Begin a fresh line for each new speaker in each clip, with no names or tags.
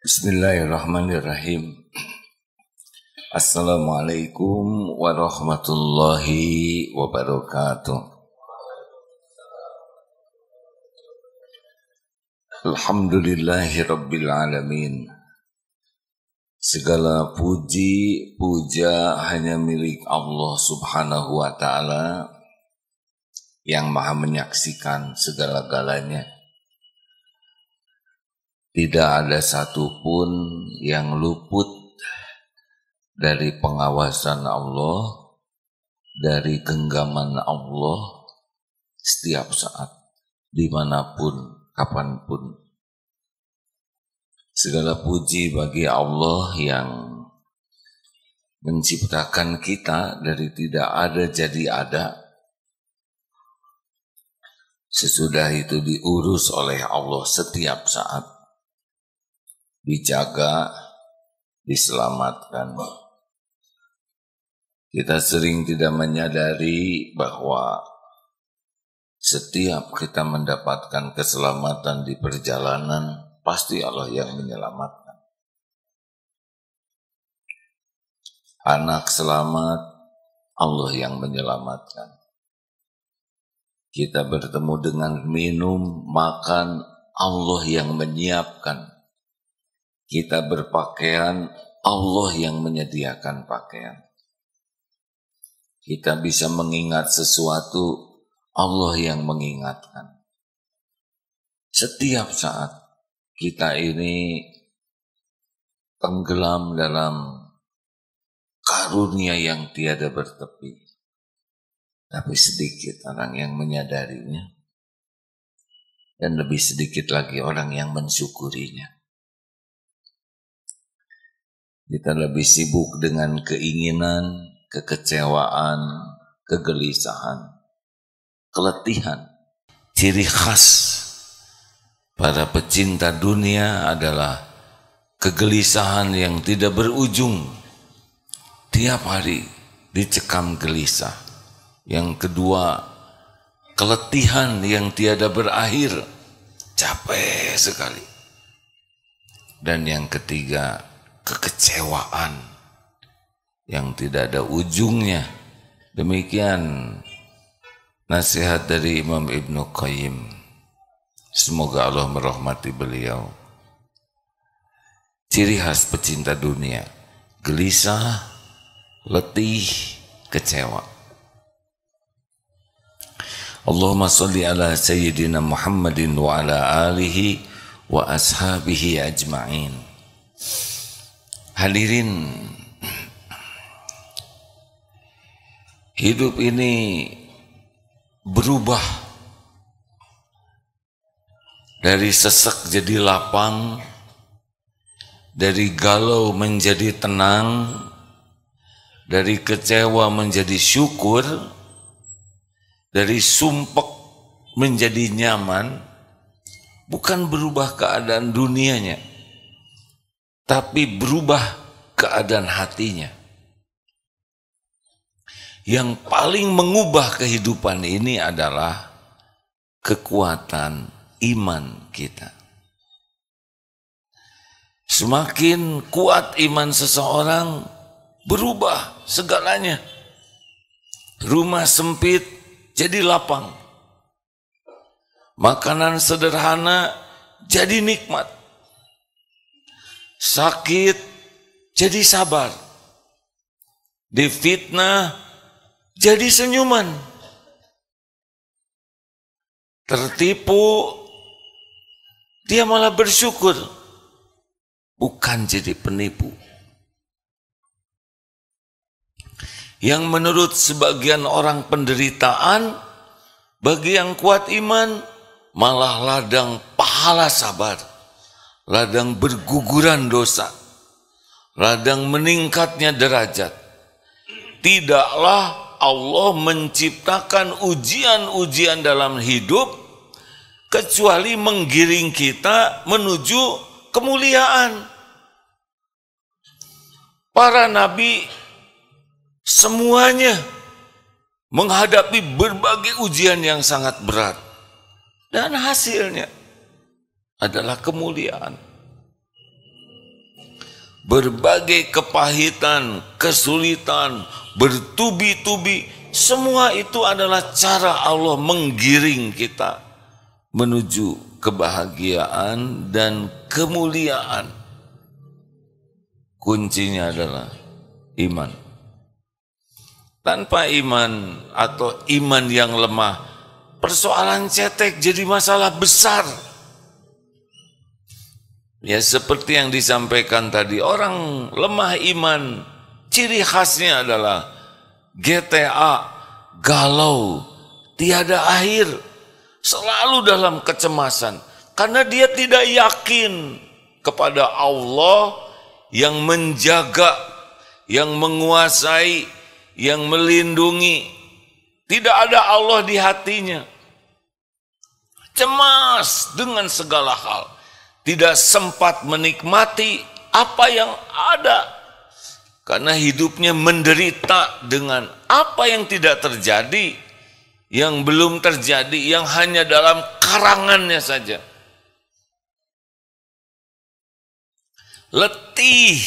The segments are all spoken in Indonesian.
Bismillahirrahmanirrahim. Assalamualaikum warahmatullahi wabarakatuh. Alhamdulillahi rabbil alamin. Segala puji, puja hanya milik Allah subhanahu wa ta'ala yang maha menyaksikan segala-galanya. Tidak ada satupun yang luput dari pengawasan Allah, dari genggaman Allah setiap saat, dimanapun, kapanpun. Segala puji bagi Allah yang menciptakan kita dari tidak ada jadi ada. Sesudah itu diurus oleh Allah setiap saat. Dijaga, diselamatkan. Kita sering tidak menyadari bahwa setiap kita mendapatkan keselamatan di perjalanan, pasti Allah yang menyelamatkan. Anak selamat, Allah yang menyelamatkan. Kita bertemu dengan minum, makan, Allah yang menyiapkan. Kita berpakaian, Allah yang menyediakan pakaian. Kita bisa mengingat sesuatu, Allah yang mengingatkan. Setiap saat kita ini tenggelam dalam karunia yang tiada bertepi. Tapi sedikit orang yang menyadarinya. Dan lebih sedikit lagi orang yang mensyukurinya. Kita lebih sibuk dengan keinginan, kekecewaan, kegelisahan, keletihan. Ciri khas para pecinta dunia adalah kegelisahan yang tidak berujung. Tiap hari dicekam gelisah. Yang kedua, keletihan yang tiada berakhir. Capek sekali. Dan yang ketiga, kekecewaan yang tidak ada ujungnya. Demikian nasihat dari Imam Ibnu Qayyim. Semoga Allah merahmati beliau. Ciri khas pecinta dunia: gelisah, letih, kecewa. Allahumma sholli ala sayyidina Muhammadin wa ala alihi wa ashabihi ajma'in. Hadirin, hidup ini berubah dari sesek jadi lapang, dari galau menjadi tenang, dari kecewa menjadi syukur, dari sumpek menjadi nyaman. Bukan berubah keadaan dunianya, tapi berubah keadaan hatinya. Yang paling mengubah kehidupan ini adalah kekuatan iman kita. Semakin kuat iman seseorang, berubah segalanya. Rumah sempit jadi lapang. Makanan sederhana jadi nikmat. Sakit jadi sabar. Difitnah jadi senyuman. Tertipu dia malah bersyukur, bukan jadi penipu. Yang menurut sebagian orang penderitaan, bagi yang kuat iman malah ladang pahala sabar, ladang berguguran dosa, ladang meningkatnya derajat. Tidaklah Allah menciptakan ujian-ujian dalam hidup kecuali menggiring kita menuju kemuliaan. Para nabi semuanya menghadapi berbagai ujian yang sangat berat, dan hasilnya adalah kemuliaan. berbagai kepahitan, kesulitan, bertubi-tubi, semua itu adalah cara Allah menggiring kita menuju kebahagiaan dan kemuliaan. Kuncinya adalah iman. Tanpa iman atau iman yang lemah, persoalan cetek jadi masalah besar. Ya seperti yang disampaikan tadi, orang lemah iman, ciri khasnya adalah GTA, galau, tiada akhir, selalu dalam kecemasan. Karena dia tidak yakin kepada Allah yang menjaga, yang menguasai, yang melindungi. Tidak ada Allah di hatinya. Cemas dengan segala hal. Tidak sempat menikmati apa yang ada. Karena hidupnya menderita dengan apa yang tidak terjadi, yang belum terjadi, yang hanya dalam karangannya saja. Letih.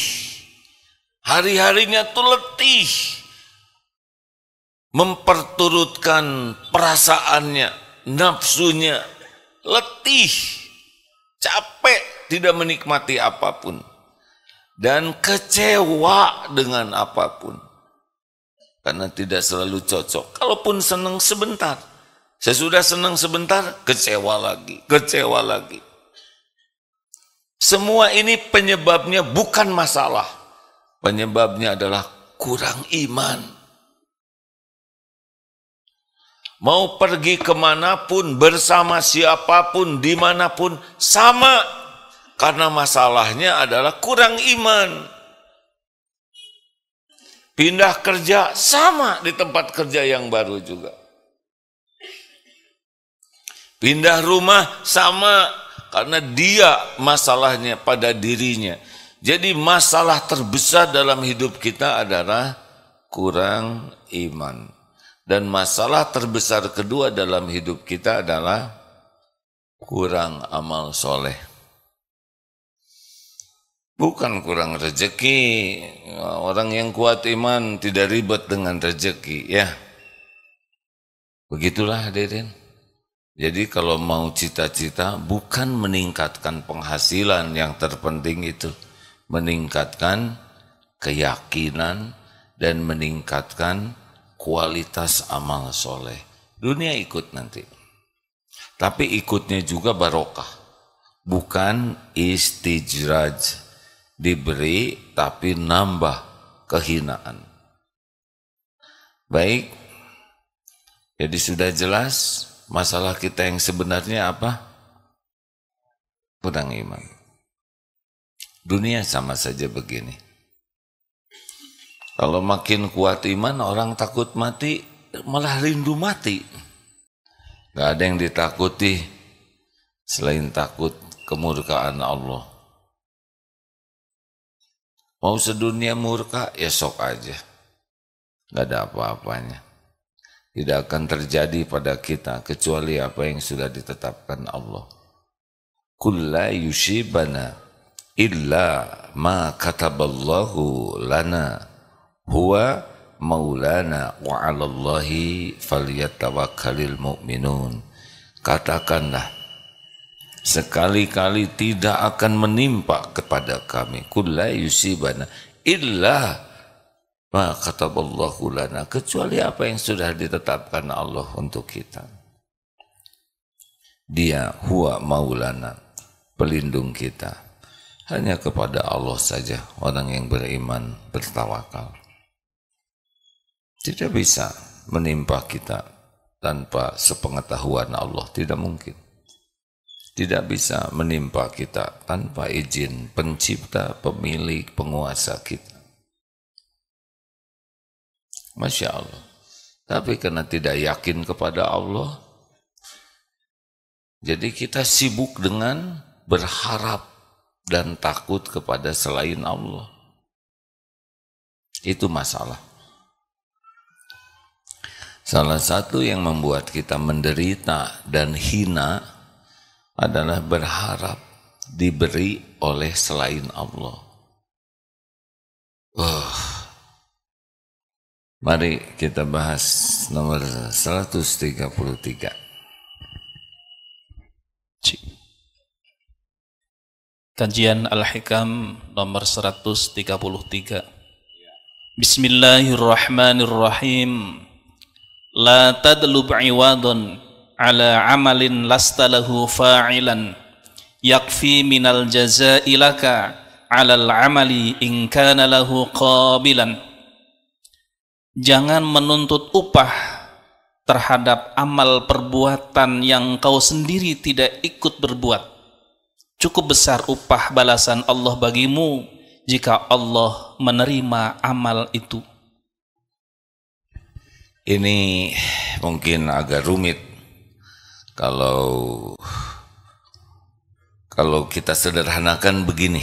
Hari-harinya tuh letih. Memperturutkan perasaannya, nafsunya, letih, capek, tidak menikmati apapun, dan kecewa dengan apapun, karena tidak selalu cocok. Kalaupun senang sebentar, sesudah senang sebentar, kecewa lagi, kecewa lagi. Semua ini penyebabnya bukan masalah, penyebabnya adalah kurang iman. Mau pergi kemanapun, bersama siapapun, dimanapun, sama. Karena masalahnya adalah kurang iman. Pindah kerja, sama di tempat kerja yang baru juga. Pindah rumah, sama. Karena dia masalahnya pada dirinya. Jadi masalah terbesar dalam hidup kita adalah kurang iman. Dan masalah terbesar kedua dalam hidup kita adalah kurang amal soleh. Bukan kurang rezeki. Orang yang kuat iman tidak ribet dengan rezeki, ya. Begitulah hadirin. Jadi kalau mau cita-cita, bukan meningkatkan penghasilan yang terpenting itu. Meningkatkan keyakinan dan meningkatkan kualitas amal soleh. Dunia ikut nanti. Tapi ikutnya juga barokah. Bukan istijraj. Diberi tapi nambah kehinaan. Baik. Jadi sudah jelas masalah kita yang sebenarnya apa? Kurang iman. Dunia sama saja begini. Kalau makin kuat iman, orang takut mati, malah rindu mati. Gak ada yang ditakuti selain takut kemurkaan Allah. Mau sedunia murka, ya sok aja. Gak ada apa-apanya. Tidak akan terjadi pada kita kecuali apa yang sudah ditetapkan Allah. Qul la yusibana illa ma kataballahu lana. Huwa maulana wa 'alallahi falyatawakkalul mu'minun. Katakanlah, sekali-kali tidak akan menimpa kepada kami, qul la yusibana illa ma kataballahu lana, kecuali apa yang sudah ditetapkan Allah untuk kita. Dia huwa maulana, pelindung kita. Hanya kepada Allah saja orang yang beriman bertawakal. Tidak bisa menimpa kita tanpa sepengetahuan Allah, tidak mungkin. Tidak bisa menimpa kita tanpa izin pencipta, pemilik, penguasa kita. Masya Allah. Tapi karena tidak yakin kepada Allah, jadi kita sibuk dengan berharap dan takut kepada selain Allah. Itu masalah. Salah satu yang membuat kita menderita dan hina adalah berharap diberi oleh selain Allah. Mari kita bahas nomor 133.
Kajian Al-Hikam nomor 133. Bismillahirrahmanirrahim. La tadlub iwadun ala amalin lasta lahu fa'ilan yakfi minal jazai laka ala al-amali in kana lahu qabilan. Jangan menuntut upah terhadap amal perbuatan yang kau sendiri tidak ikut berbuat. Cukup besar upah balasan Allah bagimu jika Allah menerima amal itu.
Ini mungkin agak rumit kalau kita sederhanakan begini.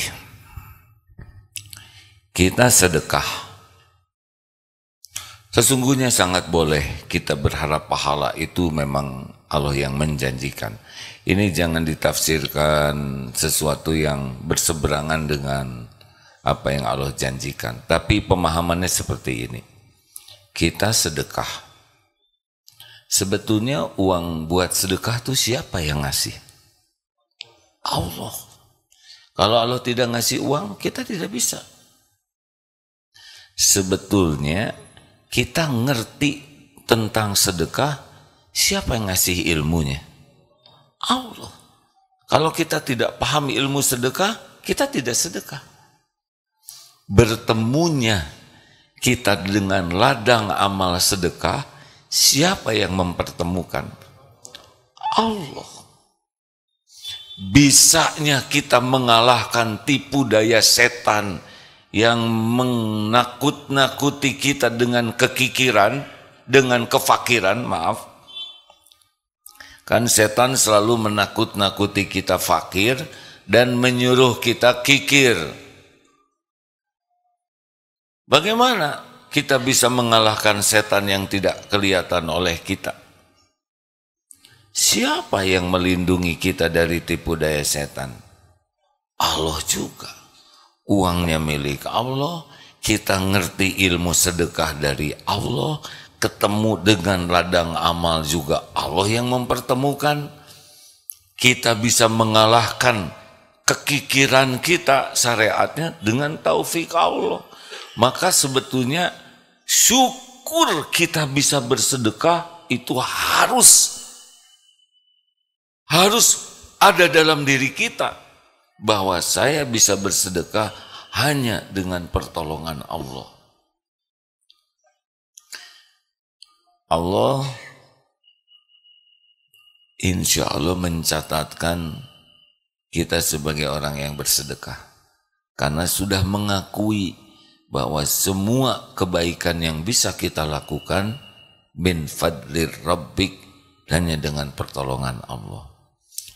Kita sedekah. Sesungguhnya sangat boleh kita berharap pahala, itu memang Allah yang menjanjikan. Ini jangan ditafsirkan sesuatu yang berseberangan dengan apa yang Allah janjikan. Tapi pemahamannya seperti ini. Kita sedekah. Sebetulnya uang buat sedekah itu siapa yang ngasih? Allah. Kalau Allah tidak ngasih uang, kita tidak bisa. Sebetulnya kita ngerti tentang sedekah, siapa yang ngasih ilmunya? Allah. Kalau kita tidak paham ilmu sedekah, kita tidak sedekah. Bertemunya kita dengan ladang amal sedekah, siapa yang mempertemukan? Allah. Bisanya kita mengalahkan tipu daya setan yang menakut-nakuti kita dengan kekikiran, dengan kefakiran, maaf. Kan setan selalu menakut-nakuti kita fakir dan menyuruh kita kikir. Bagaimana kita bisa mengalahkan setan yang tidak kelihatan oleh kita? Siapa yang melindungi kita dari tipu daya setan? Allah juga. Uangnya milik Allah, kita ngerti ilmu sedekah dari Allah, ketemu dengan ladang amal juga Allah yang mempertemukan. Kita bisa mengalahkan kekikiran kita syariatnya dengan taufik Allah. Maka sebetulnya syukur kita bisa bersedekah itu harus ada dalam diri kita, bahwa saya bisa bersedekah hanya dengan pertolongan Allah. Allah insya Allah mencatatkan kita sebagai orang yang bersedekah, karena sudah mengakui bahwa semua kebaikan yang bisa kita lakukan min fadlir rabbik, hanya dengan pertolongan Allah.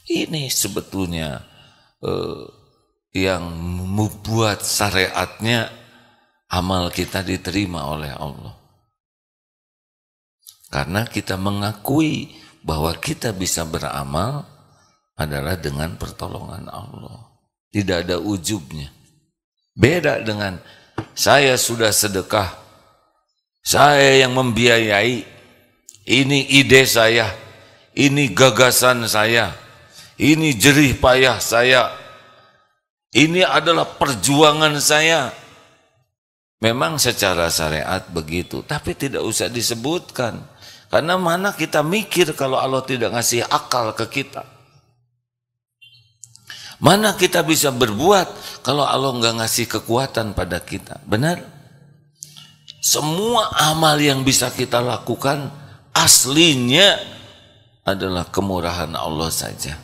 Ini sebetulnya yang membuat syariatnya amal kita diterima oleh Allah. Karena kita mengakui bahwa kita bisa beramal adalah dengan pertolongan Allah. Tidak ada ujubnya. Beda dengan saya sudah sedekah, saya yang membiayai, ini ide saya, ini gagasan saya, ini jerih payah saya, ini adalah perjuangan saya. Memang secara syariat begitu, tapi tidak usah disebutkan. Karena mana kita mikir kalau Allah tidak ngasih akal ke kita? Mana kita bisa berbuat kalau Allah nggak ngasih kekuatan pada kita? Benar? Semua amal yang bisa kita lakukan aslinya adalah kemurahan Allah saja.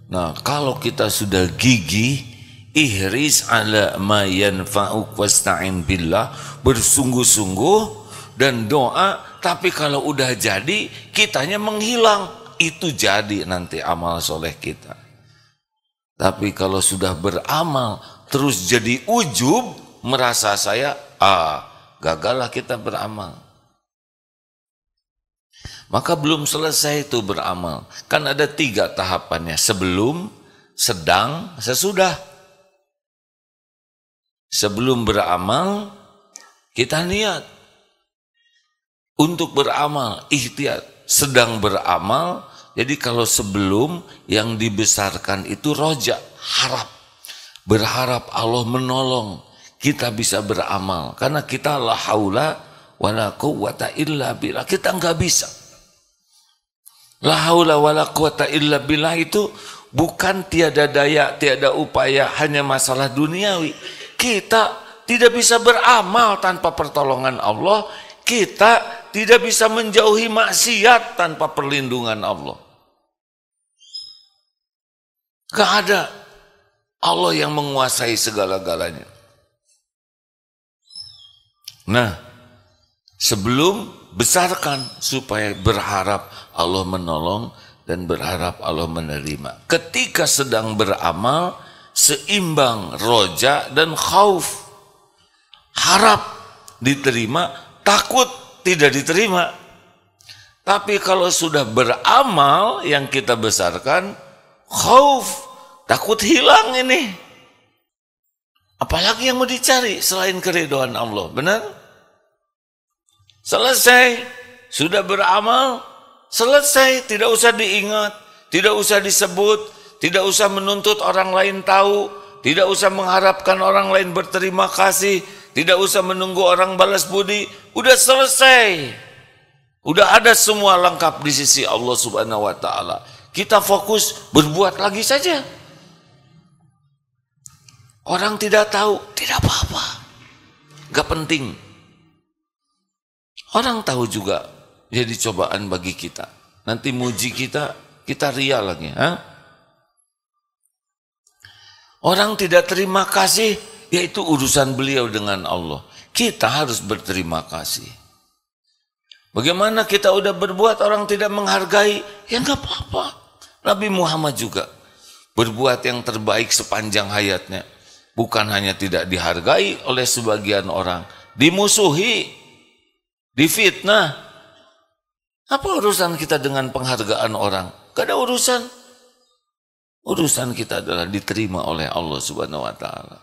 Nah, kalau kita sudah gigih, ihris ala ma yanfa'uk wasta'in billah, bersungguh-sungguh dan doa, tapi kalau udah jadi kitanya menghilang, itu jadi nanti amal soleh kita. Tapi kalau sudah beramal terus jadi ujub, merasa saya gagallah kita beramal. Maka belum selesai itu beramal. Kan ada 3 tahapannya, sebelum, sedang, sesudah. Sebelum beramal, kita niat untuk beramal, ikhtiar. Sedang beramal, jadi kalau sebelum yang dibesarkan itu roja, harap. Berharap Allah menolong, kita bisa beramal. Karena kita la haula wala quwwata illa billah. Kita enggak bisa. La haula wala quwwata illa billah itu bukan tiada daya, tiada upaya, hanya masalah duniawi. Kita tidak bisa beramal tanpa pertolongan Allah. Kita tidak bisa menjauhi maksiat tanpa perlindungan Allah. Gak ada. Allah yang menguasai segala-galanya. Nah, sebelum besarkan supaya berharap Allah menolong dan berharap Allah menerima. Ketika sedang beramal, seimbang roja dan khauf. Harap diterima, takut tidak diterima. Tapi kalau sudah beramal yang kita besarkan, khauf, takut hilang ini. Apalagi yang mau dicari selain keridhaan Allah, benar? Selesai, sudah beramal, selesai, tidak usah diingat, tidak usah disebut, tidak usah menuntut orang lain tahu, tidak usah mengharapkan orang lain berterima kasih, tidak usah menunggu orang balas budi, udah selesai. Udah ada semua lengkap di sisi Allah Subhanahu wa taala. Kita fokus berbuat lagi saja. Orang tidak tahu, tidak apa-apa. Gak penting. Orang tahu juga jadi cobaan bagi kita. Nanti muji kita, kita ria lagi. Orang tidak terima kasih, yaitu urusan beliau dengan Allah. Kita harus berterima kasih. Bagaimana kita udah berbuat orang tidak menghargai, ya gak apa-apa. Nabi Muhammad juga berbuat yang terbaik sepanjang hayatnya. Bukan hanya tidak dihargai oleh sebagian orang, dimusuhi, difitnah. Apa urusan kita dengan penghargaan orang? Gak ada urusan. Urusan kita adalah diterima oleh Allah Subhanahu wa taala.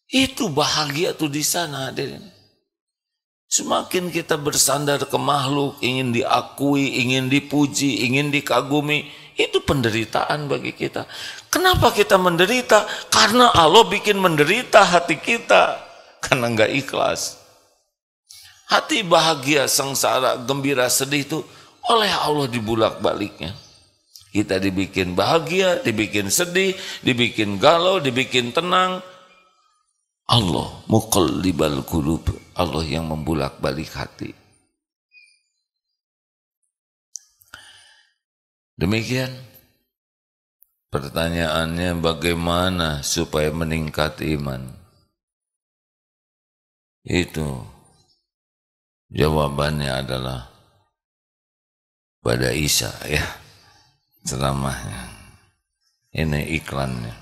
Itu bahagia tuh di sana, hadirin. Semakin kita bersandar ke makhluk, ingin diakui, ingin dipuji, ingin dikagumi, itu penderitaan bagi kita. Kenapa kita menderita? Karena Allah bikin menderita hati kita. Karena enggak ikhlas. Hati bahagia, sengsara, gembira, sedih itu oleh Allah dibulak-baliknya. Kita dibikin bahagia, dibikin sedih, dibikin galau, dibikin tenang. Allah muqallibal qulub, Allah yang membulak-balik hati. Demikian pertanyaannya, bagaimana supaya meningkat iman? Itu jawabannya adalah pada Isa, ya, ceramahnya. Ini iklannya.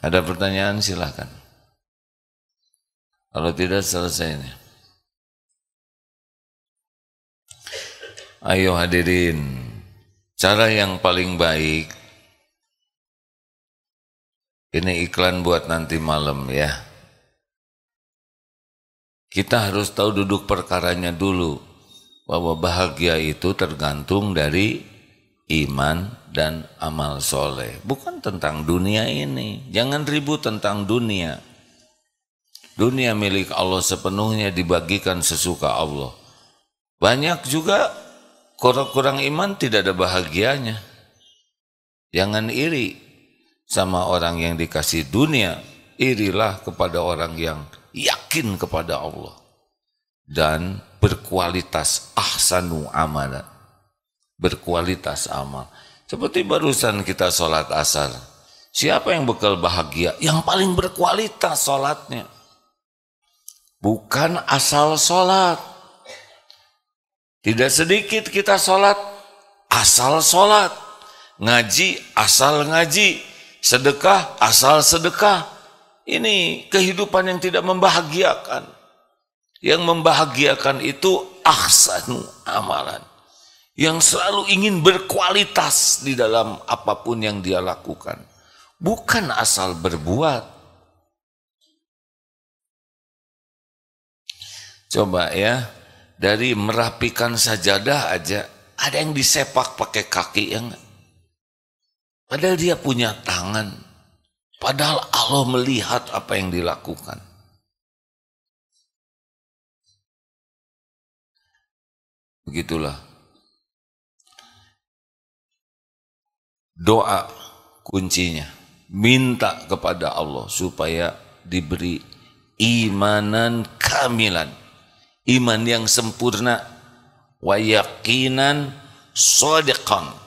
Ada pertanyaan silakan. Kalau tidak selesai ini. Ayo hadirin, cara yang paling baik, ini iklan buat nanti malam ya. Kita harus tahu duduk perkaranya dulu, bahwa bahagia itu tergantung dari iman dan amal soleh. Bukan tentang dunia ini. Jangan ribut tentang dunia. Dunia milik Allah sepenuhnya, dibagikan sesuka Allah. Banyak juga kurang iman tidak ada bahagianya. Jangan iri sama orang yang dikasih dunia. Irilah kepada orang yang yakin kepada Allah dan berkualitas ahsanu amalan, berkualitas amal. Seperti barusan kita sholat asar. Siapa yang bekal bahagia? Yang paling berkualitas sholatnya. Bukan asal sholat. Tidak sedikit kita sholat, asal sholat. Ngaji, asal ngaji. Sedekah, asal sedekah. Ini kehidupan yang tidak membahagiakan. Yang membahagiakan itu ahsanu amalan. Yang selalu ingin berkualitas di dalam apapun yang dia lakukan. bukan asal berbuat. Coba ya, dari merapikan sajadah aja, ada yang disepak pakai kaki ya enggak? Padahal dia punya tangan. Padahal Allah melihat apa yang dilakukan. Begitulah. Doa kuncinya. Minta kepada Allah supaya diberi imanan kamilan. Iman yang sempurna. Wa yaqinan shadiqan.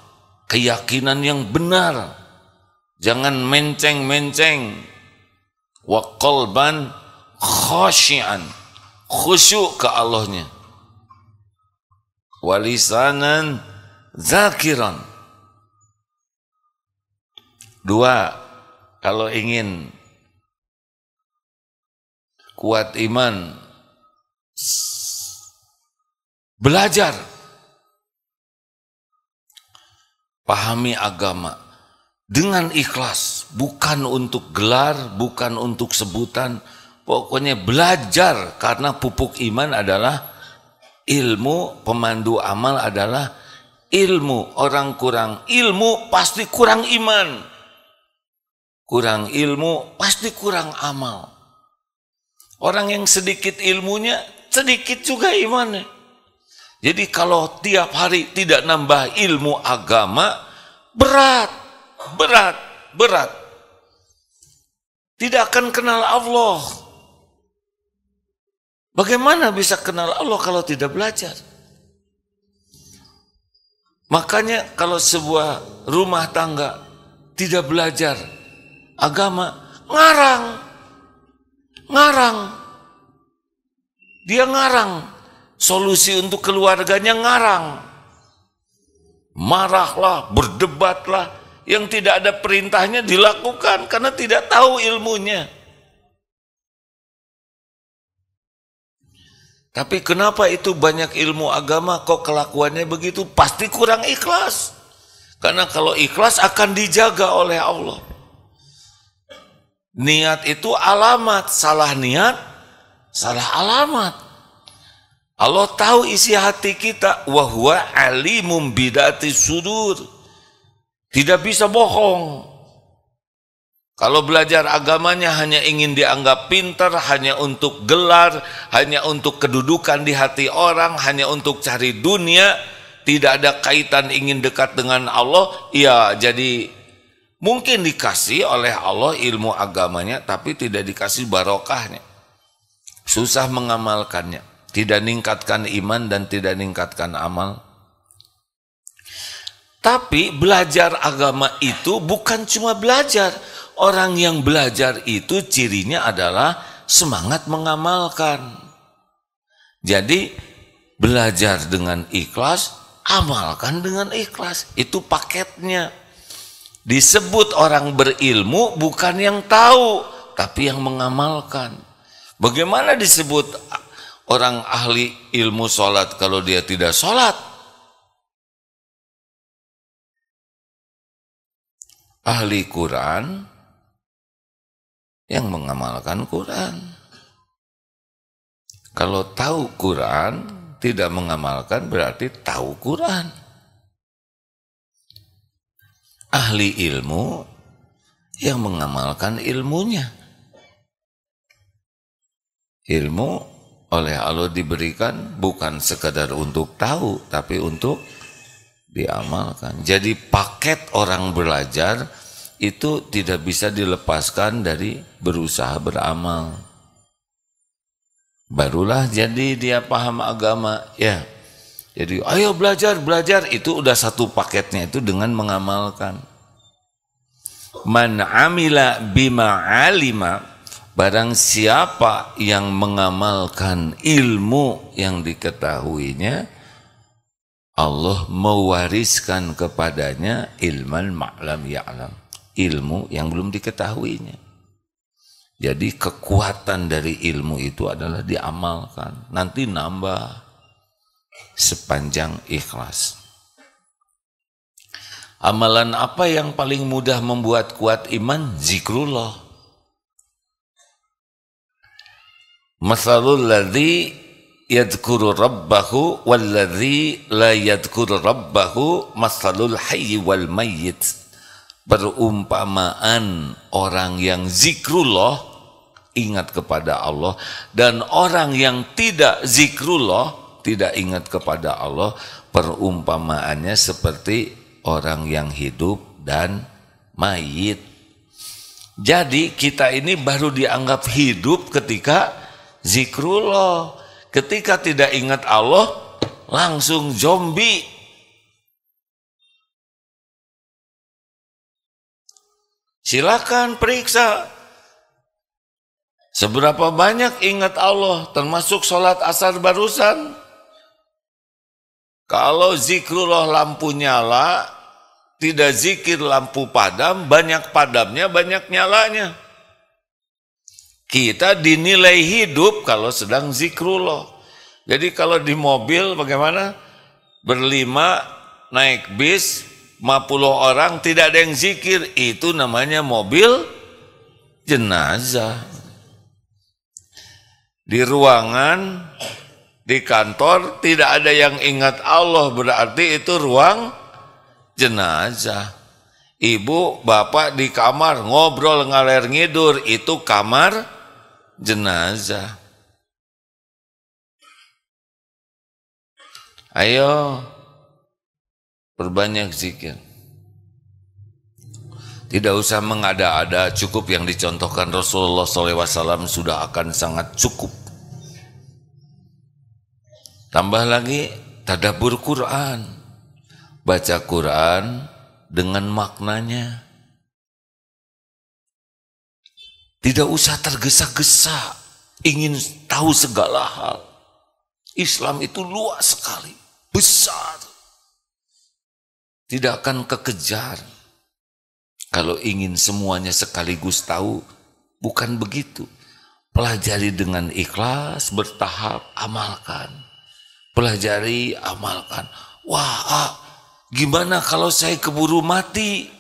Keyakinan yang benar. Jangan menceng-menceng. Wa qalban khasyian. Khusyuk ke Allahnya. Wa lisanan zakiran. Dua, kalau ingin kuat iman, belajar. Pahami agama dengan ikhlas, bukan untuk gelar, bukan untuk sebutan, pokoknya belajar, karena pupuk iman adalah ilmu, pemandu amal adalah ilmu. Orang kurang ilmu pasti kurang iman, kurang ilmu pasti kurang amal. Orang yang sedikit ilmunya, sedikit juga imannya. Jadi kalau tiap hari tidak nambah ilmu agama, berat. Tidak akan kenal Allah. Bagaimana bisa kenal Allah kalau tidak belajar? Makanya kalau sebuah rumah tangga tidak belajar agama, ngarang. Dia ngarang. Solusi untuk keluarganya ngarang. Marahlah, berdebatlah. Yang tidak ada perintahnya dilakukan karena tidak tahu ilmunya. Tapi kenapa itu banyak ilmu agama kok kelakuannya begitu? Pasti kurang ikhlas. Karena kalau ikhlas akan dijaga oleh Allah. Niat itu alamat, salah niat, salah alamat. Allah tahu isi hati kita. Wa huwa alimum bidati sudur. Tidak bisa bohong. Kalau belajar agamanya hanya ingin dianggap pintar, hanya untuk gelar, hanya untuk kedudukan di hati orang, hanya untuk cari dunia, tidak ada kaitan ingin dekat dengan Allah, ya jadi mungkin dikasih oleh Allah ilmu agamanya, tapi tidak dikasih barokahnya. Susah mengamalkannya, tidak meningkatkan iman dan tidak meningkatkan amal. Tapi belajar agama itu bukan cuma belajar. Orang yang belajar itu cirinya adalah semangat mengamalkan. Jadi belajar dengan ikhlas, amalkan dengan ikhlas. Itu paketnya. Disebut orang berilmu bukan yang tahu, tapi yang mengamalkan. Bagaimana disebut orang ahli ilmu sholat kalau dia tidak sholat? Ahli Quran yang mengamalkan Quran. Kalau tahu Quran tidak mengamalkan berarti tahu Quran. Ahli ilmu yang mengamalkan ilmunya. Ilmu oleh Allah diberikan bukan sekadar untuk tahu, tapi untuk diamalkan. Jadi paket orang belajar itu tidak bisa dilepaskan dari berusaha beramal. Barulah jadi dia paham agama ya. Jadi ayo belajar itu udah satu paketnya itu dengan mengamalkan. Man amila bima alima, barang siapa yang mengamalkan ilmu yang diketahuinya, Allah mewariskan kepadanya ilman ma'lam ya'lam, ilmu yang belum diketahuinya. Jadi kekuatan dari ilmu itu adalah diamalkan, nanti nambah sepanjang ikhlas. Amalan apa yang paling mudah membuat kuat iman? Zikrullah. Mathalul ladzi yadhkuru rabbahu walladzi la yadhkuru rabbahu mathalul hayyi wal mayyit. Perumpamaan orang yang zikrullah, ingat kepada Allah, dan orang yang tidak zikrullah, tidak ingat kepada Allah, perumpamaannya seperti orang yang hidup dan mayit. Jadi kita ini baru dianggap hidup ketika zikrullah. Ketika tidak ingat Allah, langsung zombie. Silakan periksa seberapa banyak ingat Allah, termasuk sholat asar barusan. Kalau zikrullah lampu nyala, tidak zikir lampu padam, banyak padamnya, banyak nyalanya. Kita dinilai hidup kalau sedang zikrullah. Jadi kalau di mobil bagaimana? Berlima, naik bis, 50 orang, tidak ada yang zikir. Itu namanya mobil jenazah. Di ruangan, di kantor tidak ada yang ingat Allah, berarti itu ruang jenazah. Ibu, bapak di kamar ngobrol ngaler ngidur, itu kamar jenazah. Ayo perbanyak zikir. Tidak usah mengada-ada, cukup yang dicontohkan Rasulullah SAW sudah akan sangat cukup. Tambah lagi tadabbur Quran, baca Quran dengan maknanya. Tidak usah tergesa-gesa ingin tahu segala hal. Islam itu luas sekali, besar. Tidak akan kekejar. Kalau ingin semuanya sekaligus tahu, bukan begitu. Pelajari dengan ikhlas, bertahap, amalkan. Pelajari, amalkan. Wah, gimana kalau saya keburu mati?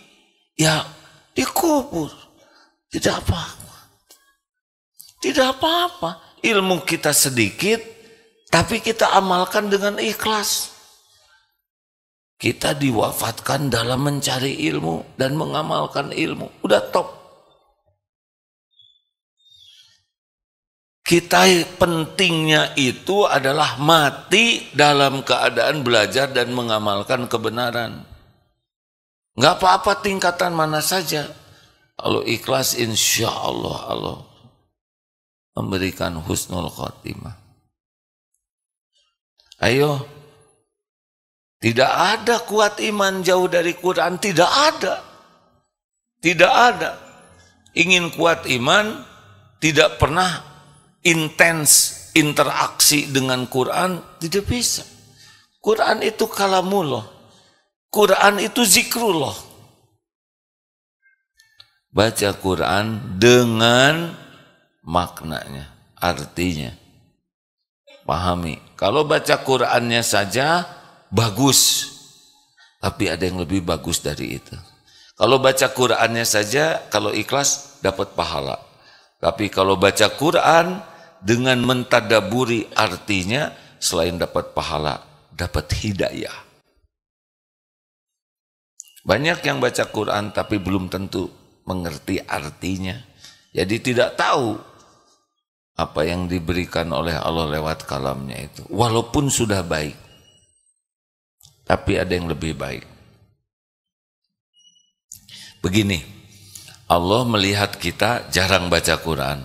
Ya, dikubur. Tidak apa-apa. Tidak apa-apa. Ilmu kita sedikit, tapi kita amalkan dengan ikhlas. Kita diwafatkan dalam mencari ilmu dan mengamalkan ilmu. Udah top. Kita pentingnya itu adalah mati dalam keadaan belajar dan mengamalkan kebenaran. Nggak apa-apa tingkatan mana saja. Kalau ikhlas insya Allah Allah memberikan husnul khotimah. Ayo. Tidak ada kuat iman jauh dari Quran, tidak ada. Tidak ada. Ingin kuat iman, tidak pernah intens interaksi dengan Quran, tidak bisa. Quran itu kalamullah. Quran itu zikrullah. Baca Quran dengan maknanya, artinya. Pahami. Kalau baca Qurannya saja, bagus, tapi ada yang lebih bagus dari itu. Kalau baca Qurannya saja, kalau ikhlas dapat pahala. Tapi kalau baca Quran dengan mentadaburi artinya, selain dapat pahala, dapat hidayah. Banyak yang baca Quran tapi belum tentu mengerti artinya. Jadi tidak tahu apa yang diberikan oleh Allah lewat kalamnya itu. Walaupun sudah baik. Tapi ada yang lebih baik. Begini, Allah melihat kita jarang baca Quran.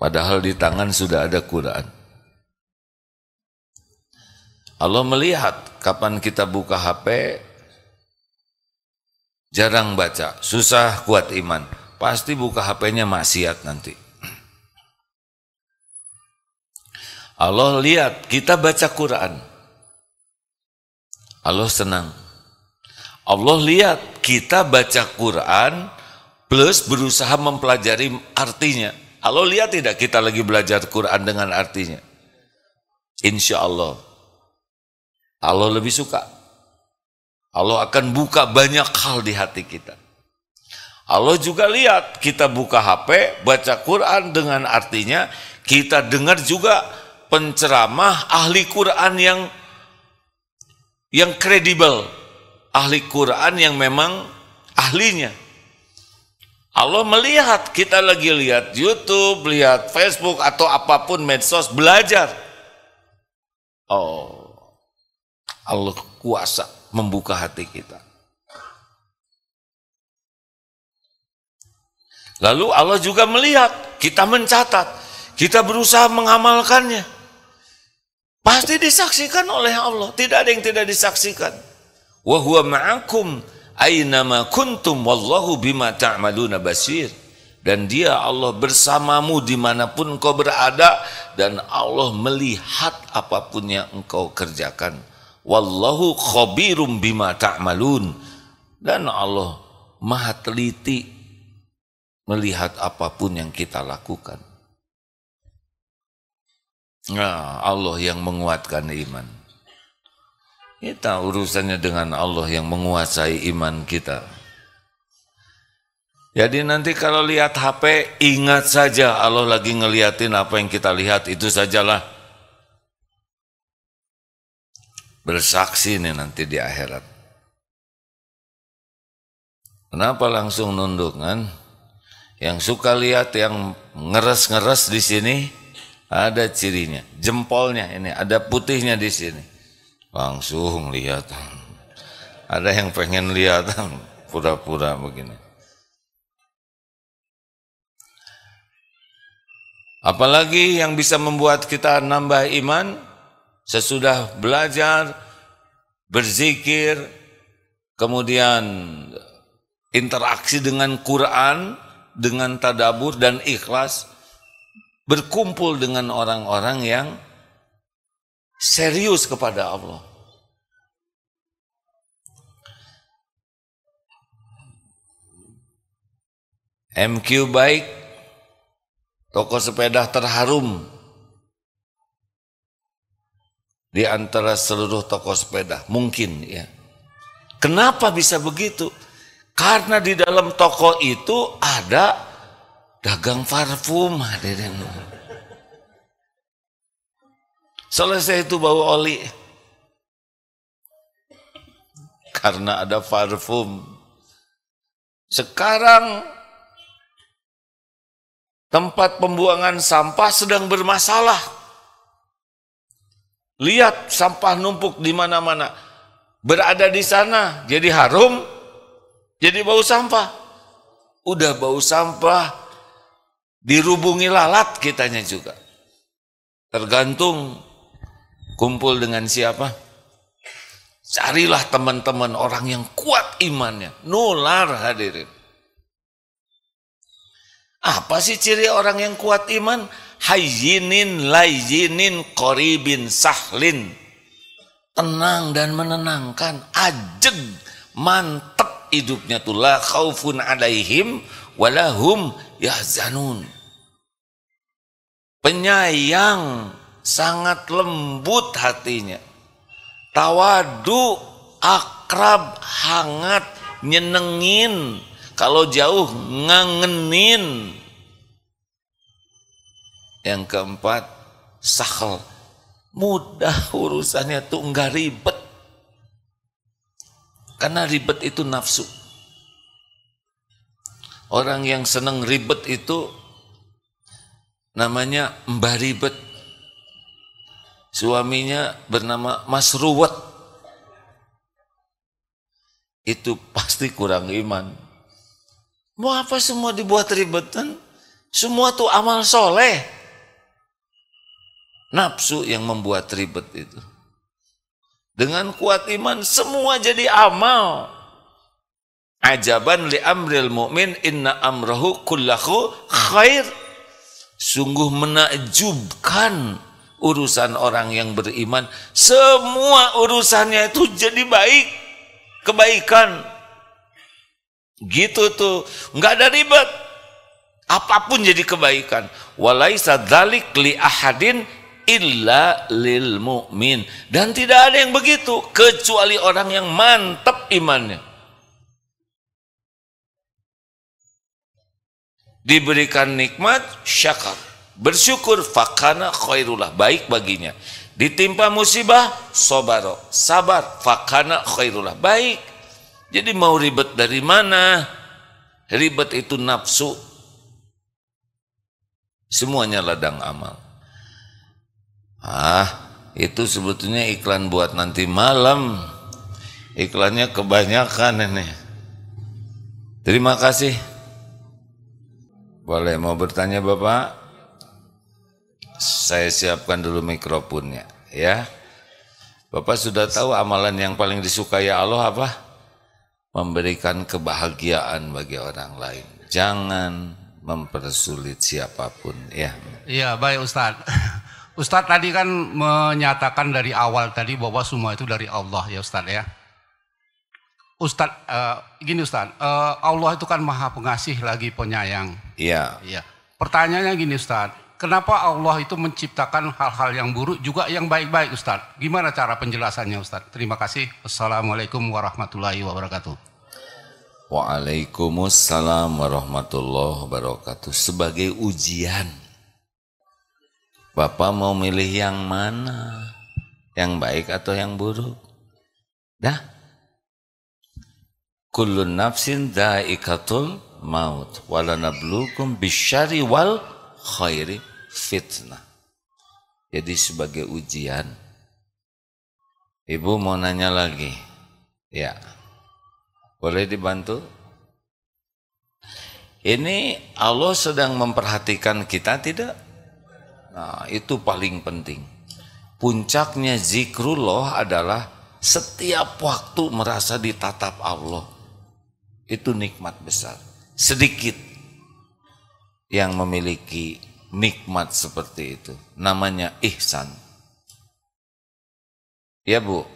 Padahal di tangan sudah ada Quran. Allah melihat kapan kita buka HP, jarang baca, susah kuat iman. Pasti buka HP-nya maksiat nanti. Allah lihat kita baca Quran. Allah senang. Allah lihat kita baca Quran plus berusaha mempelajari artinya. Allah lihat tidak kita lagi belajar Quran dengan artinya? Insya Allah. Allah lebih suka. Allah akan buka banyak hal di hati kita. Allah juga lihat kita buka HP, baca Quran dengan artinya kita dengar juga penceramah ahli Quran yang kredibel, ahli Quran yang memang ahlinya. Allah melihat kita lagi lihat YouTube, lihat Facebook atau apapun medsos, belajar. Oh, Allah kuasa membuka hati kita. Lalu Allah juga melihat kita mencatat, kita berusaha mengamalkannya. Pasti disaksikan oleh Allah, tidak ada yang tidak disaksikan. Wa huwa ma'akum aynama kuntum wallahu bima ta'maluna basir. Dan dia Allah bersamamu dimanapun engkau berada, dan Allah melihat apapun yang engkau kerjakan. Wallahu khabirum bima ta'malun. Dan Allah maha teliti melihat apapun yang kita lakukan. Nah, Allah yang menguatkan iman. Kita urusannya dengan Allah yang menguasai iman kita. Jadi nanti kalau lihat HP, ingat saja Allah lagi ngeliatin apa yang kita lihat, itu sajalah. Bersaksi nih nanti di akhirat. Kenapa langsung nunduk kan? Yang suka lihat yang ngeres-ngeres di sini ada cirinya, jempolnya ini ada putihnya di sini. Langsung lihat. Ada yang pengen lihat pura-pura begini. Apalagi yang bisa membuat kita nambah iman sesudah belajar, berzikir, kemudian interaksi dengan Quran, dengan tadabur dan ikhlas, berkumpul dengan orang-orang yang serius kepada Allah. MQ Bike, toko sepeda terharum di antara seluruh toko sepeda, mungkin ya. Kenapa bisa begitu? Karena di dalam toko itu ada dagang parfum, hadirin. Selesai itu bau oli. Karena ada parfum. Sekarang tempat pembuangan sampah sedang bermasalah. Lihat sampah numpuk di mana-mana. Berada di sana jadi harum, jadi bau sampah. Udah bau sampah, dirubungi lalat kitanya juga. Tergantung kumpul dengan siapa. Carilah teman-teman orang yang kuat imannya. Nular, hadirin. Apa sih ciri orang yang kuat iman? Hayyinin, layyinin, qoribin, sahlin. Tenang dan menenangkan, ajeg, mantep hidupnya tuh, la khaufun alaihim walahum yahzanun. Penyayang, sangat lembut hatinya. Tawadu, akrab, hangat, nyenengin. Kalau jauh, ngangenin. Yang keempat, sahl. Mudah urusannya tuh, enggak ribet. Karena ribet itu nafsu. Orang yang senang ribet itu namanya mbah ribet. Suaminya bernama Mas Ruwet. Itu pasti kurang iman. Mau apa semua dibuat ribetan? Semua tuh amal soleh. Nafsu yang membuat ribet itu. Dengan kuat iman semua jadi amal. Ajaban li amril mu'min inna amrahu kullahu khair. Sungguh menakjubkan urusan orang yang beriman. Semua urusannya itu jadi baik, kebaikan. Gitu tuh, nggak ada ribet. Apapun jadi kebaikan. Walaisa dzalik li ahadin illa lil mu'min. Dan tidak ada yang begitu kecuali orang yang mantap imannya. Diberikan nikmat, syakar, bersyukur, fakana khairullah, baik baginya. Ditimpa musibah, sobaro, sabar, fakana khairullah, baik. Jadi mau ribet dari mana? Ribet itu nafsu. Semuanya ladang amal. Itu sebetulnya iklan buat nanti malam. Iklannya kebanyakan ini. Terima kasih. Boleh mau bertanya Bapak? Saya siapkan dulu mikrofonnya ya. Bapak sudah tahu amalan yang paling disukai Allah apa? Memberikan kebahagiaan bagi orang lain. Jangan mempersulit siapapun ya.
Iya, baik Ustadz. Ustadz tadi kan menyatakan dari awal tadi bahwa semua itu dari Allah ya Ustadz ya. Ustadz, gini Ustadz, Allah itu kan maha pengasih lagi penyayang.
Iya.
Iya. Pertanyaannya gini Ustadz, kenapa Allah itu menciptakan hal-hal yang buruk juga yang baik-baik Ustadz? Gimana cara penjelasannya Ustadz? Terima kasih. Assalamualaikum warahmatullahi wabarakatuh.
Waalaikumsalam warahmatullahi wabarakatuh. Sebagai ujian, Bapak mau milih yang mana? Yang baik atau yang buruk? Dah. Kullu nafsin dha'iqatul maut walanabluukum bisyarri wal khairi fitnah. Jadi sebagai ujian. Ibu mau nanya lagi? Ya. Boleh dibantu? Ini Allah sedang memperhatikan kita tidak? Nah, itu paling penting. Puncaknya zikrullah adalah setiap waktu merasa ditatap Allah. Itu nikmat besar. Sedikit yang memiliki nikmat seperti itu. Namanya ihsan. Ya Bu.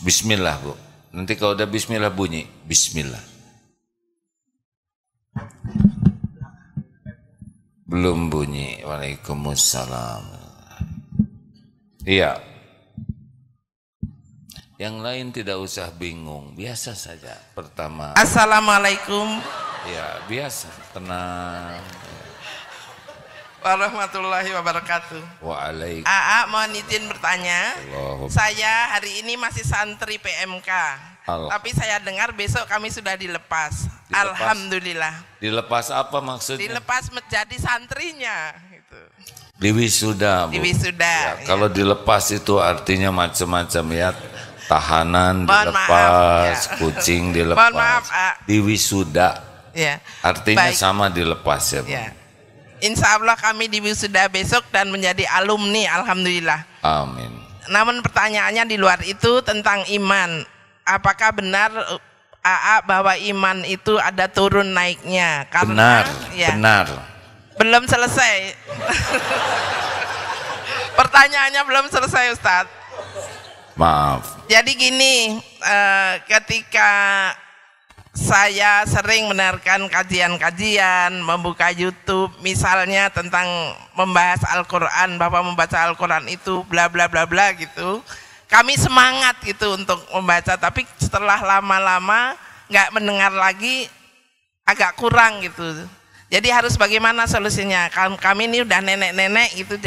Bismillah Bu. Nanti kalau udah bismillah bunyi. Bismillah. Belum bunyi. Waalaikumsalam. Iya. Yang lain tidak usah bingung, biasa saja. Pertama,
Assalamualaikum.
Ya, biasa, tenang.
Warahmatullahi wabarakatuh.
Waalaikumsalam.
AA mohon izin bertanya. Saya hari ini masih santri PMK. Tapi saya dengar besok kami sudah dilepas. Alhamdulillah.
Dilepas apa maksudnya?
Dilepas menjadi santrinya. Gitu.
Diwisuda Bu.
Diwisuda.
Ya, kalau dilepas itu artinya macam-macam ya. Tahanan
Mohon
dilepas,
maaf, ya.
Kucing dilepas.
Mohon maaf,
diwisuda.
Ya.
Artinya
Baik.
sama dilepas ya Bu.
Ya. Insya Allah kami diwisuda besok dan menjadi alumni. Alhamdulillah.
Amin.
Namun pertanyaannya di luar itu tentang iman. Apakah benar AA bahwa iman itu ada turun naiknya?
Benar,
ya,
benar.
belum selesai. Pertanyaannya belum selesai Ustadz.
Maaf.
Jadi gini, ketika saya sering mendengarkan kajian-kajian, membuka YouTube, misalnya tentang membahas Al-Quran, bahwa membaca Al-Quran itu bla bla bla bla gitu, kami semangat gitu untuk membaca, tapi setelah lama-lama nggak mendengar lagi, agak kurang gitu. Jadi harus bagaimana solusinya? Kami ini udah nenek-nenek gitu,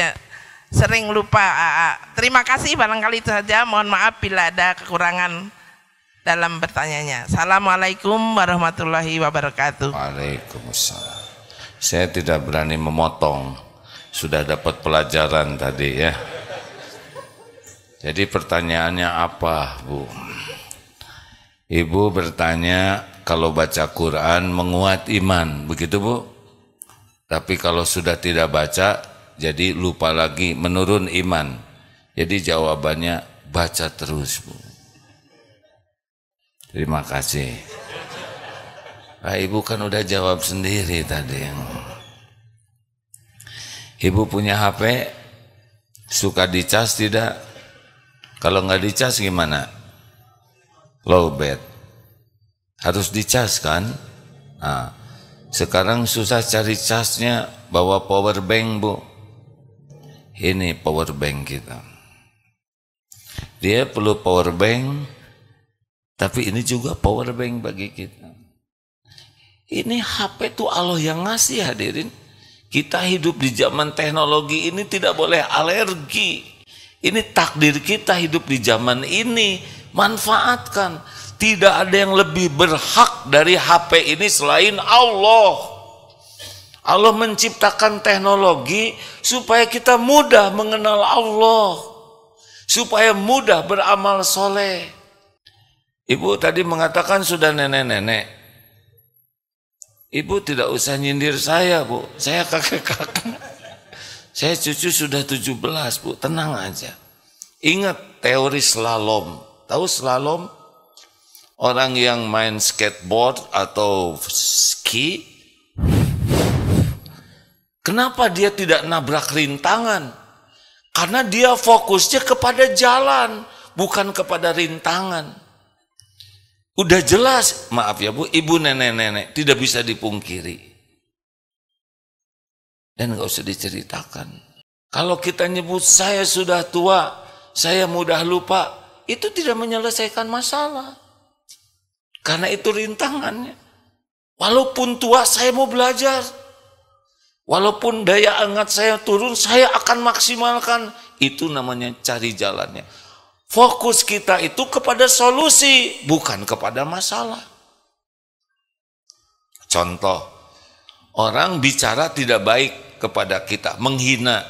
sering lupa. Terima kasih, barangkali itu saja. Mohon maaf bila ada kekurangan dalam bertanyanya. Assalamualaikum warahmatullahi wabarakatuh.
Waalaikumsalam. Saya tidak berani memotong. Sudah dapat pelajaran tadi ya. Jadi pertanyaannya apa Bu? Ibu bertanya kalau baca Quran menguat iman, begitu Bu? Tapi kalau sudah tidak baca jadi lupa lagi, menurun iman. Jadi jawabannya baca terus Bu. Terima kasih. Ibu kan udah jawab sendiri tadi. Ibu punya HP, suka dicas tidak? Kalau nggak dicas gimana? Lowbat. Harus dicas kan? Nah, sekarang susah cari casnya, bawa power bank Bu. Ini power bank kita. Dia perlu power bank, tapi ini juga power bank bagi kita. Ini HP itu Allah yang ngasih, hadirin. Kita hidup di zaman teknologi ini tidak boleh alergi. Ini takdir kita hidup di zaman ini. Manfaatkan. Tidak ada yang lebih berhak dari HP ini selain Allah. Allah menciptakan teknologi supaya kita mudah mengenal Allah, supaya mudah beramal soleh. Ibu tadi mengatakan sudah nenek-nenek. Ibu tidak usah nyindir saya, Bu. Saya kakek-kakek. Saya cucu sudah 17, Bu. Tenang aja. Ingat teori slalom. Tahu slalom? Orang yang main skateboard atau ski, kenapa dia tidak nabrak rintangan? Karena dia fokusnya kepada jalan, bukan kepada rintangan. Udah jelas, maaf ya Bu, ibu nenek-nenek tidak bisa dipungkiri. Dan gak usah diceritakan. Kalau kita nyebut saya sudah tua, saya mudah lupa, itu tidak menyelesaikan masalah. Karena itu rintangannya. Walaupun tua saya mau belajar. Walaupun daya ingat saya turun, saya akan maksimalkan. Itu namanya cari jalannya. Fokus kita itu kepada solusi, bukan kepada masalah. Contoh, orang bicara tidak baik kepada kita, menghina.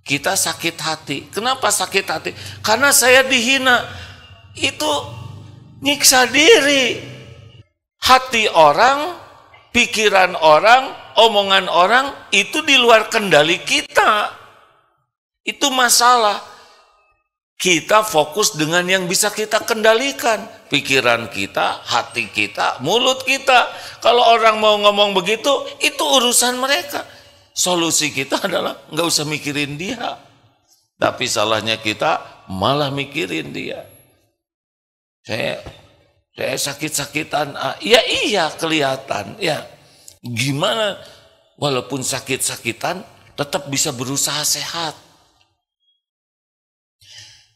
Kita sakit hati. Kenapa sakit hati? Karena saya dihina. Itu nyiksa diri. Hati orang, pikiran orang, omongan orang itu di luar kendali kita. Itu masalah. Kita fokus dengan yang bisa kita kendalikan. Pikiran kita, hati kita, mulut kita. Kalau orang mau ngomong begitu, itu urusan mereka. Solusi kita adalah nggak usah mikirin dia. Tapi salahnya kita malah mikirin dia. Saya sakit-sakitan. Ya iya kelihatan. Ya gimana? Walaupun sakit-sakitan, tetap bisa berusaha sehat.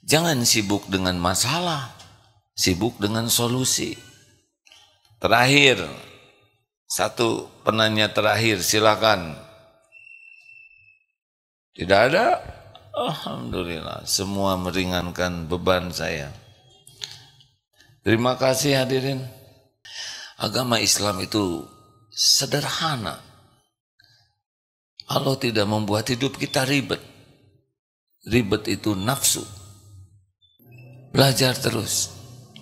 Jangan sibuk dengan masalah, sibuk dengan solusi. Terakhir, satu penanya terakhir, silakan. Tidak ada? Alhamdulillah, semua meringankan beban saya. Terima kasih hadirin. Agama Islam itu sederhana. Allah tidak membuat hidup kita ribet. Ribet itu nafsu. Belajar terus.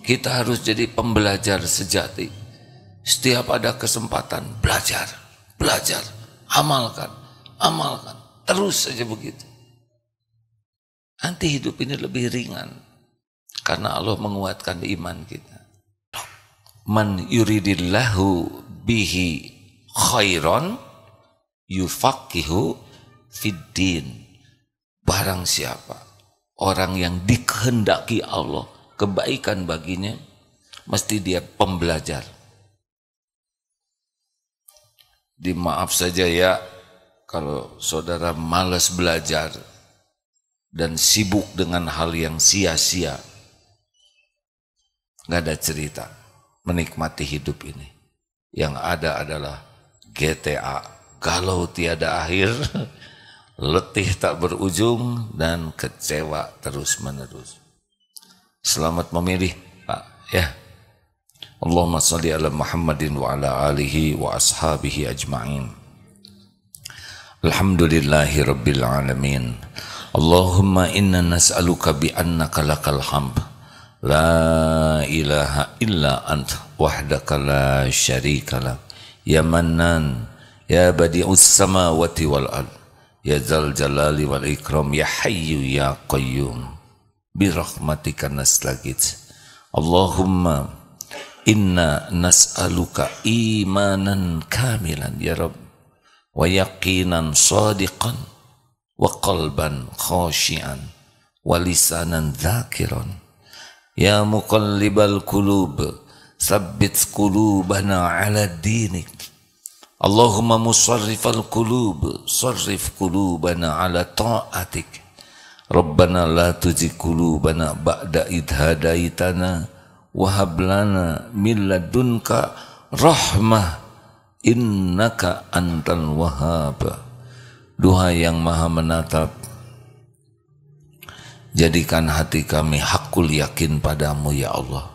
Kita harus jadi pembelajar sejati. Setiap ada kesempatan, belajar, belajar, amalkan, amalkan. Terus saja begitu. Nanti hidup ini lebih ringan. Karena Allah menguatkan iman kita. Man yuridillahu bihi khairan yufaqihu fiddin. Barang siapa orang yang dikehendaki Allah kebaikan baginya, mesti dia pembelajar. Dimaaf saja ya, kalau saudara malas belajar dan sibuk dengan hal yang sia-sia, nggak ada cerita menikmati hidup ini. Yang ada adalah GTA, galau tiada akhir, letih tak berujung, dan kecewa terus-menerus. Selamat memilih, Pak. Ya. Allahumma salli ala Muhammadin wa ala alihi wa ashabihi ajma'in. Alhamdulillahi rabbil alamin. Allahumma inna nas'aluka bi annaka lakal hamd. La ilaha illa anta wahdaka la syarika lak. Ya Mannan, ya badi'us samawati wal ard. Ya Dzal Jalali wal Ikram, ya Hayyu ya Qayyum, bi rahmatika nastaghits. Allahumma inna nas'aluka imanan kamilan ya Rabb, wa yaqinan shadiqan, wa qalban khashi'an, wa lisanan dzakiran. Ya muqallibal qulub, tsabbit qulubana ala dinik. Allahumma musarrifal qulub, sarrif qulubana ala ta'atik. Rabbana la tuzigh qulubana ba'da idh hadaitana wa hab lana min ladunka rahmah innaka antal wahhab. Duha yang maha menatap, jadikan hati kami hakul yakin padamu ya Allah.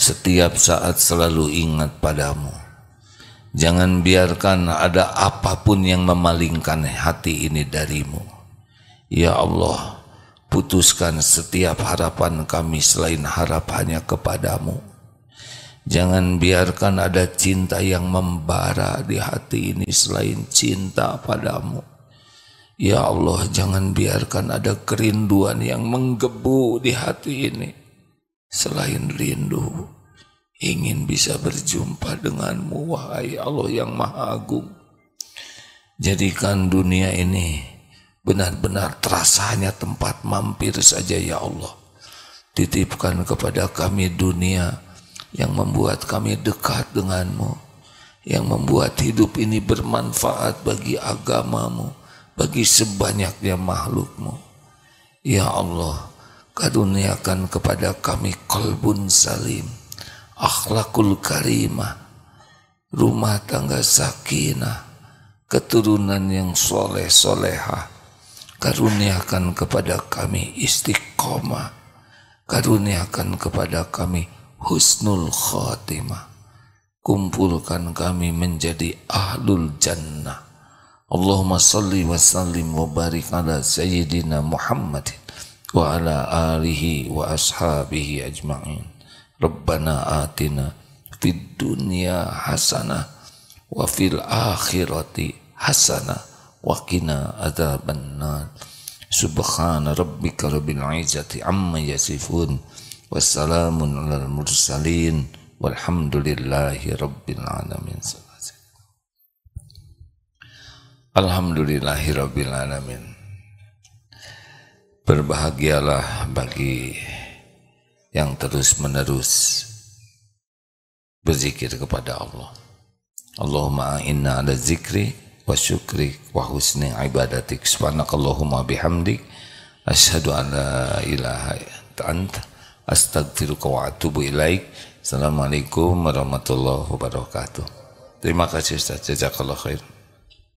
Setiap saat selalu ingat padamu. Jangan biarkan ada apapun yang memalingkan hati ini darimu. Ya Allah, putuskan setiap harapan kami selain harapannya kepadamu. Jangan biarkan ada cinta yang membara di hati ini selain cinta padamu. Ya Allah, jangan biarkan ada kerinduan yang menggebu di hati ini selain rindu ingin bisa berjumpa denganmu, wahai Allah yang Maha Agung. Jadikan dunia ini benar-benar terasa hanya tempat mampir saja ya Allah. Titipkan kepada kami dunia yang membuat kami dekat denganmu, yang membuat hidup ini bermanfaat bagi agamamu, bagi sebanyaknya makhlukmu. Ya Allah, karuniakan kepada kami qalbun salim, akhlakul karimah, rumah tangga sakinah, keturunan yang soleh solehah. Karuniakan kepada kami istiqomah, karuniakan kepada kami husnul khatimah. Kumpulkan kami menjadi ahlul jannah. Allahumma salli wa sallim wa barik ala sayyidina Muhammadin wa ala alihi wa ashabihi ajma'in. Rabbana atina fid dunya hasanah wa fil akhirati hasanah wa qina adzabannar. Subhana rabbika rabbil izzati amma yasifun, wassalamun alal mursalin, walhamdulillahi rabbil alamin. Alhamdulillahi rabbil alamin. Berbahagialah bagi yang terus-menerus berzikir kepada Allah. Allahumma a'inna ala zikri wa syukri wa husni ibadatik. Subhanakallahumma bihamdik asyhadu an la ilaha illa anta astaghfiruka wa atubu ilaik. Assalamualaikum warahmatullahi wabarakatuh. Terima kasih Ustaz, jazakallahu khair.